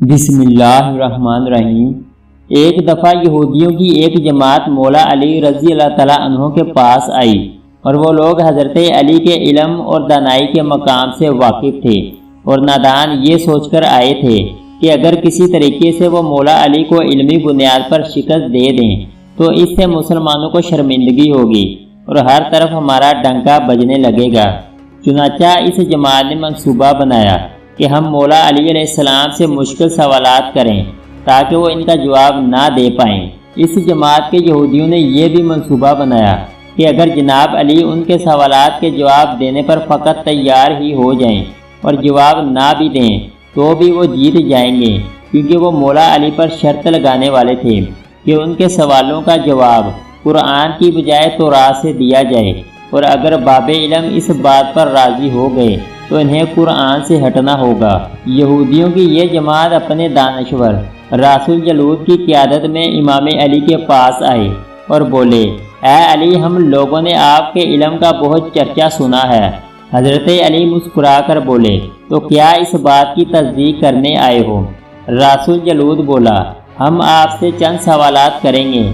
بسم اللہ الرحمن الرحیم۔ ایک دفعہ یہودیوں کی ایک جماعت مولا علی رضی اللہ تعالیٰ عنہ کے پاس آئی اور وہ لوگ حضرت علی کے علم اور دانائی کے مقام سے واقف تھے اور نادان یہ سوچ کر آئے تھے کہ اگر کسی طریقے سے وہ مولا علی کو علمی بنیاد پر شکست دے دیں تو اس سے مسلمانوں کو شرمندگی ہوگی اور ہر طرف ہمارا ڈنکا بجنے لگے گا۔ چنانچہ اس جماعت نے منصوبہ بنایا کہ ہم مولا علی علیہ السلام سے مشکل سوالات کریں تاکہ وہ ان کا جواب نہ دے پائیں۔ اس جماعت کے یہودیوں نے یہ بھی منصوبہ بنایا کہ اگر جناب علی ان کے سوالات کے جواب دینے پر فقط تیار ہی ہو جائیں اور جواب نہ بھی دیں تو بھی وہ جیت جائیں گے، کیونکہ وہ مولا علی پر شرط لگانے والے تھے کہ ان کے سوالوں کا جواب قرآن کی بجائے تورات سے دیا جائے، اور اگر باب علم اس بات پر راضی ہو گئے تو انہیں قرآن سے ہٹنا ہوگا۔ یہودیوں کی یہ جماعت اپنے دانشور رسول جلود کی قیادت میں امام علی کے پاس آئے اور بولے، اے علی، ہم لوگوں نے آپ کے علم کا بہت چرچا سنا ہے۔ حضرت علی مسکرا کر بولے، تو کیا اس بات کی تصدیق کرنے آئے ہو؟ رسول جلود بولا، ہم آپ سے چند سوالات کریں گے،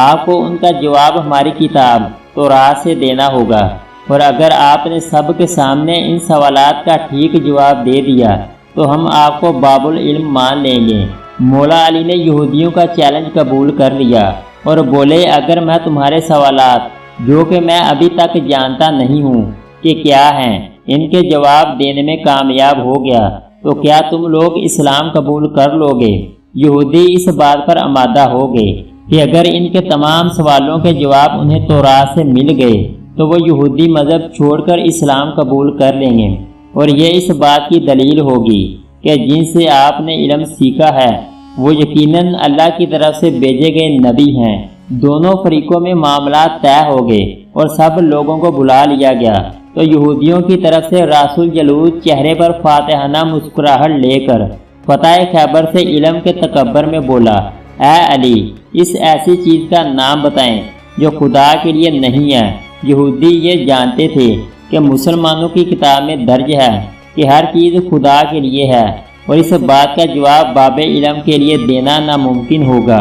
آپ کو ان کا جواب ہماری کتاب تورات سے دینا ہوگا، اور اگر آپ نے سب کے سامنے ان سوالات کا ٹھیک جواب دے دیا تو ہم آپ کو باب العلم مان لیں گے۔ مولا علی نے یہودیوں کا چیلنج قبول کر لیا اور بولے، اگر میں تمہارے سوالات جو کہ میں ابھی تک جانتا نہیں ہوں کہ کیا ہیں ان کے جواب دینے میں کامیاب ہو گیا تو کیا تم لوگ اسلام قبول کر لو گے؟ یہودی اس بات پر آمادہ ہو گئے کہ اگر ان کے تمام سوالوں کے جواب انہیں تورات سے مل گئے تو وہ یہودی مذہب چھوڑ کر اسلام قبول کر لیں گے، اور یہ اس بات کی دلیل ہوگی کہ جن سے آپ نے علم سیکھا ہے وہ یقیناً اللہ کی طرف سے بھیجے گئے نبی ہیں۔ دونوں فریقوں میں معاملات طے ہو گئے اور سب لوگوں کو بلا لیا گیا تو یہودیوں کی طرف سے رسول جلود چہرے پر فاتحانہ مسکراہٹ لے کر فتح خیبر سے علم کے تکبر میں بولا، اے علی، اس ایسی چیز کا نام بتائیں جو خدا کے لیے نہیں ہے۔ یہودی یہ جانتے تھے کہ مسلمانوں کی کتاب میں درج ہے کہ ہر چیز خدا کے لیے ہے، اور اس بات کا جواب باب علم کے لیے دینا ناممکن ہوگا۔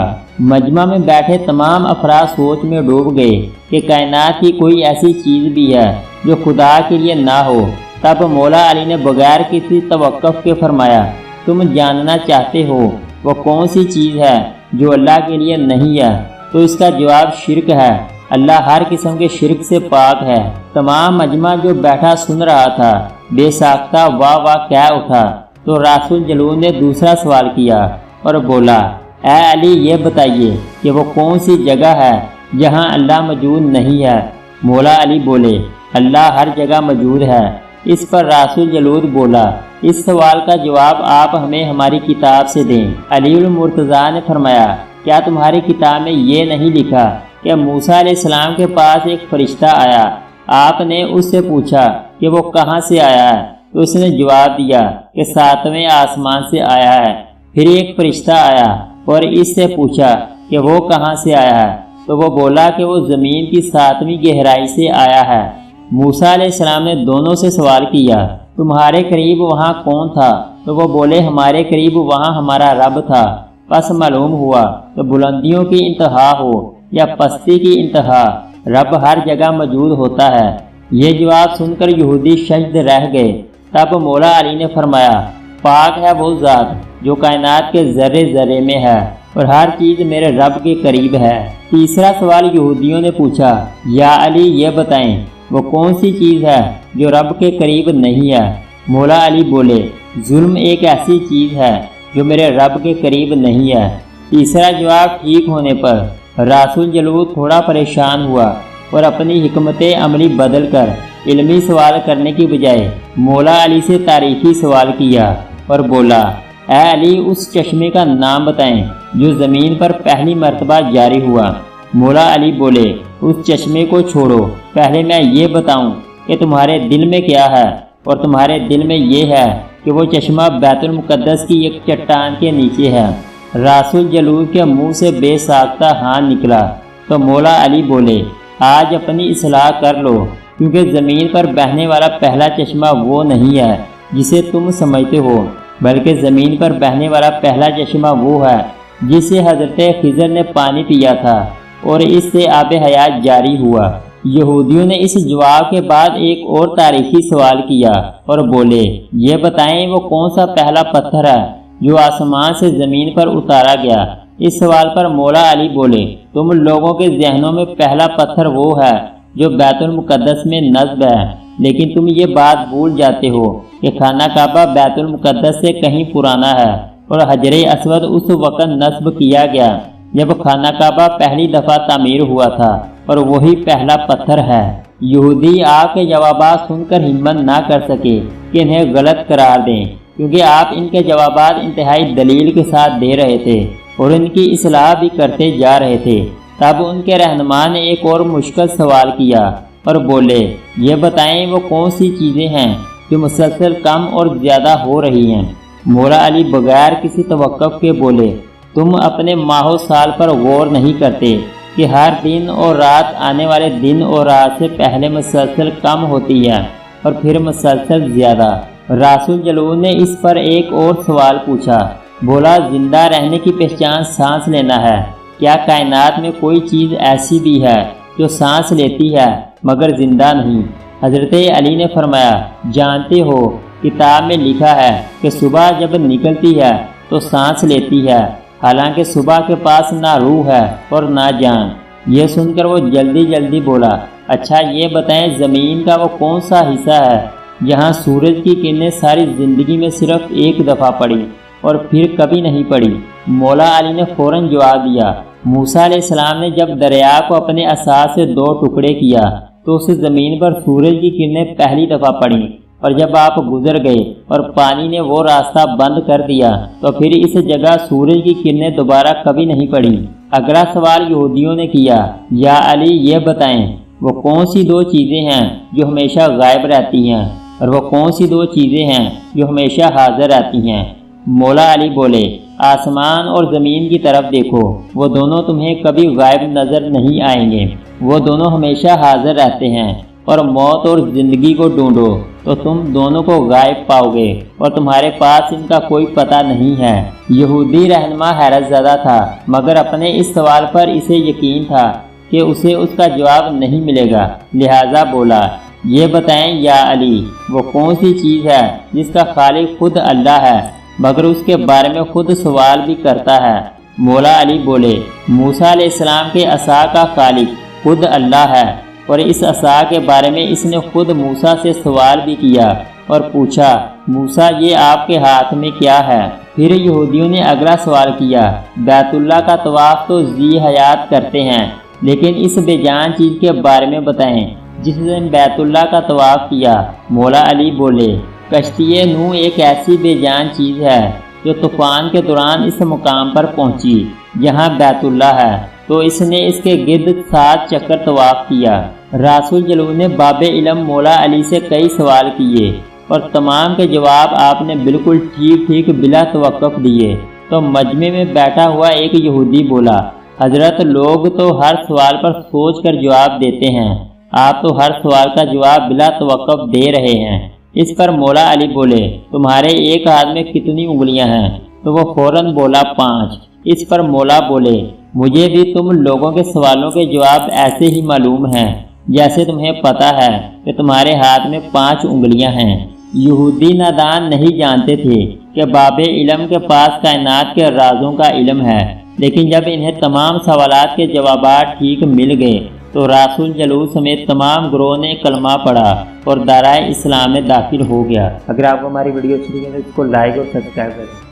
مجمع میں بیٹھے تمام افراد سوچ میں ڈوب گئے کہ کائنات کی کوئی ایسی چیز بھی ہے جو خدا کے لیے نہ ہو۔ تب مولا علی نے بغیر کسی توقف کے فرمایا، تم جاننا چاہتے ہو وہ کون سی چیز ہے جو اللہ کے لیے نہیں ہے؟ تو اس کا جواب شرک ہے۔ اللہ ہر قسم کے شرک سے پاک ہے۔ تمام مجمع جو بیٹھا سن رہا تھا بے ساختہ واہ واہ کہہ اٹھا۔ تو رسول جلود نے دوسرا سوال کیا اور بولا، اے علی، یہ بتائیے کہ وہ کون سی جگہ ہے جہاں اللہ موجود نہیں ہے؟ مولا علی بولے، اللہ ہر جگہ موجود ہے۔ اس پر رسول جلود بولا، اس سوال کا جواب آپ ہمیں ہماری کتاب سے دیں۔ علی المرتضیٰ نے فرمایا، کیا تمہاری کتاب میں یہ نہیں لکھا کہ موسیٰ علیہ السلام کے پاس ایک فرشتہ آیا، آپ نے اس سے پوچھا کہ وہ کہاں سے آیا ہے تو اس نے جواب دیا کہ 7ویں آسمان سے آیا ہے۔ پھر ایک فرشتہ آیا اور اس سے پوچھا کہ وہ کہاں سے آیا ہے تو وہ بولا کہ وہ زمین کی 7ویں گہرائی سے آیا ہے۔ موسیٰ علیہ السلام نے دونوں سے سوال کیا، تمہارے قریب وہاں کون تھا؟ تو وہ بولے، ہمارے قریب وہاں ہمارا رب تھا۔ پس معلوم ہوا کہ بلندیوں کی انتہا ہو یا پستی کی انتہا، رب ہر جگہ موجود ہوتا ہے۔ یہ جواب سن کر یہودی ششد رہ گئے۔ تب مولا علی نے فرمایا، پاک ہے وہ ذات جو کائنات کے ذرے ذرے میں ہے اور ہر چیز میرے رب کے قریب ہے۔ تیسرا سوال یہودیوں نے پوچھا، یا علی، یہ بتائیں وہ کون سی چیز ہے جو رب کے قریب نہیں ہے؟ مولا علی بولے، ظلم ایک ایسی چیز ہے جو میرے رب کے قریب نہیں ہے۔ تیسرا جواب ٹھیک ہونے پر رسول جلود تھوڑا پریشان ہوا اور اپنی حکمت عملی بدل کر علمی سوال کرنے کی بجائے مولا علی سے تاریخی سوال کیا اور بولا، اے علی، اس چشمے کا نام بتائیں جو زمین پر پہلی مرتبہ جاری ہوا۔ مولا علی بولے، اس چشمے کو چھوڑو، پہلے میں یہ بتاؤں کہ تمہارے دل میں کیا ہے، اور تمہارے دل میں یہ ہے کہ وہ چشمہ بیت المقدس کی ایک چٹان کے نیچے ہے۔ رسول جلود کے منہ سے بے ساختہ ہاں نکلا تو مولا علی بولے، آج اپنی اصلاح کر لو، کیونکہ زمین پر بہنے والا پہلا چشمہ وہ نہیں ہے جسے تم سمجھتے ہو۔ بلکہ زمین پر بہنے والا پہلا چشمہ وہ ہے جس سے حضرت خضر نے پانی پیا تھا اور اس سے آب حیات جاری ہوا۔ یہودیوں نے اس جواب کے بعد ایک اور تاریخی سوال کیا اور بولے، یہ بتائیں وہ کون سا پہلا پتھر ہے جو آسمان سے زمین پر اتارا گیا؟ اس سوال پر مولا علی بولے، تم لوگوں کے ذہنوں میں پہلا پتھر وہ ہے جو بیت المقدس میں نصب ہے، لیکن تم یہ بات بھول جاتے ہو کہ خانہ کعبہ بیت المقدس سے کہیں پرانا ہے اور حجر اسود اس وقت نصب کیا گیا جب خانہ کعبہ پہلی دفعہ تعمیر ہوا تھا اور وہی پہلا پتھر ہے۔ یہودی آپ کے جوابات سن کر ہمت نہ کر سکے کہ انہیں غلط قرار دیں، کیونکہ آپ ان کے جوابات انتہائی دلیل کے ساتھ دے رہے تھے اور ان کی اصلاح بھی کرتے جا رہے تھے۔ تب ان کے رہنما نے ایک اور مشکل سوال کیا اور بولے، یہ بتائیں وہ کون سی چیزیں ہیں جو مسلسل کم اور زیادہ ہو رہی ہیں؟ مولا علی بغیر کسی توقف کے بولے، تم اپنے ماہ و سال پر غور نہیں کرتے کہ ہر دن اور رات آنے والے دن اور رات سے پہلے مسلسل کم ہوتی ہے اور پھر مسلسل زیادہ۔ رسول جلون نے اس پر ایک اور سوال پوچھا، بولا، زندہ رہنے کی پہچان سانس لینا ہے، کیا کائنات میں کوئی چیز ایسی بھی ہے جو سانس لیتی ہے مگر زندہ نہیں؟ حضرت علی نے فرمایا، جانتے ہو کتاب میں لکھا ہے کہ صبح جب نکلتی ہے تو سانس لیتی ہے، حالانکہ صبح کے پاس نہ روح ہے اور نہ جان۔ یہ سن کر وہ جلدی جلدی بولا، اچھا یہ بتائیں زمین کا وہ کون سا حصہ ہے جہاں سورج کی کرنیں ساری زندگی میں صرف ایک دفعہ پڑی اور پھر کبھی نہیں پڑی؟ مولا علی نے فوراً جواب دیا، موسیٰ علیہ السلام نے جب دریا کو اپنے عصا سے 2 ٹکڑے کیا تو اس زمین پر سورج کی کرنیں پہلی دفعہ پڑیں، اور جب آپ گزر گئے اور پانی نے وہ راستہ بند کر دیا تو پھر اس جگہ سورج کی کرنیں دوبارہ کبھی نہیں پڑیں۔ اگلا سوال یہودیوں نے کیا، یا علی یہ بتائیں وہ کون سی 2 چیزیں ہیں جو ہمیشہ غائب رہتی ہیں اور وہ کون سی 2 چیزیں ہیں جو ہمیشہ حاضر رہتی ہیں؟ مولا علی بولے، آسمان اور زمین کی طرف دیکھو، وہ دونوں تمہیں کبھی غائب نظر نہیں آئیں گے، وہ دونوں ہمیشہ حاضر رہتے ہیں، اور موت اور زندگی کو ڈھونڈو تو تم دونوں کو غائب پاؤ گے اور تمہارے پاس ان کا کوئی پتہ نہیں ہے۔ یہودی رہنما حیرت زدہ تھا، مگر اپنے اس سوال پر اسے یقین تھا کہ اسے اس کا جواب نہیں ملے گا، لہٰذا بولا، یہ بتائیں یا علی وہ کون سی چیز ہے جس کا خالق خود اللہ ہے مگر اس کے بارے میں خود سوال بھی کرتا ہے؟ مولا علی بولے، موسیٰ علیہ السلام کے عصا کا خالق خود اللہ ہے، اور اس عصا کے بارے میں اس نے خود موسیٰ سے سوال بھی کیا اور پوچھا، موسیٰ یہ آپ کے ہاتھ میں کیا ہے؟ پھر یہودیوں نے اگلا سوال کیا، بیت اللہ کا طواف تو ذی حیات کرتے ہیں، لیکن اس بے جان چیز کے بارے میں بتائیں جس نے بیت اللہ کا طواف کیا؟ مولا علی بولے، کشتی نوح ایک ایسی بے جان چیز ہے جو طوفان کے دوران اس مقام پر پہنچی جہاں بیت اللہ ہے، تو اس نے اس کے گرد 7 چکر طواف کیا۔ رسول جلون نے باب علم مولا علی سے کئی سوال کیے اور تمام کے جواب آپ نے بالکل ٹھیک بلا توقف دیے۔ تو مجمع میں بیٹھا ہوا ایک یہودی بولا، حضرت لوگ تو ہر سوال پر سوچ کر جواب دیتے ہیں، آپ تو ہر سوال کا جواب بلا توقف دے رہے ہیں۔ اس پر مولا علی بولے، تمہارے ایک ہاتھ میں کتنی انگلیاں ہیں؟ تو وہ فوراً بولا، 5۔ اس پر مولا بولے، مجھے بھی تم لوگوں کے سوالوں کے جواب ایسے ہی معلوم ہیں جیسے تمہیں پتہ ہے کہ تمہارے ہاتھ میں 5 انگلیاں ہیں۔ یہودی نادان نہیں جانتے تھے کہ باب علم کے پاس کائنات کے رازوں کا علم ہے، لیکن جب انہیں تمام سوالات کے جوابات ٹھیک مل گئے تو رسول جلوس سمیت تمام گروہ نے کلمہ پڑھا اور دائرہ اسلام میں داخل ہو گیا۔ اگر آپ کو ہماری ویڈیو اچھی لگے تو اس کو لائک اور سبسکرائب کریں۔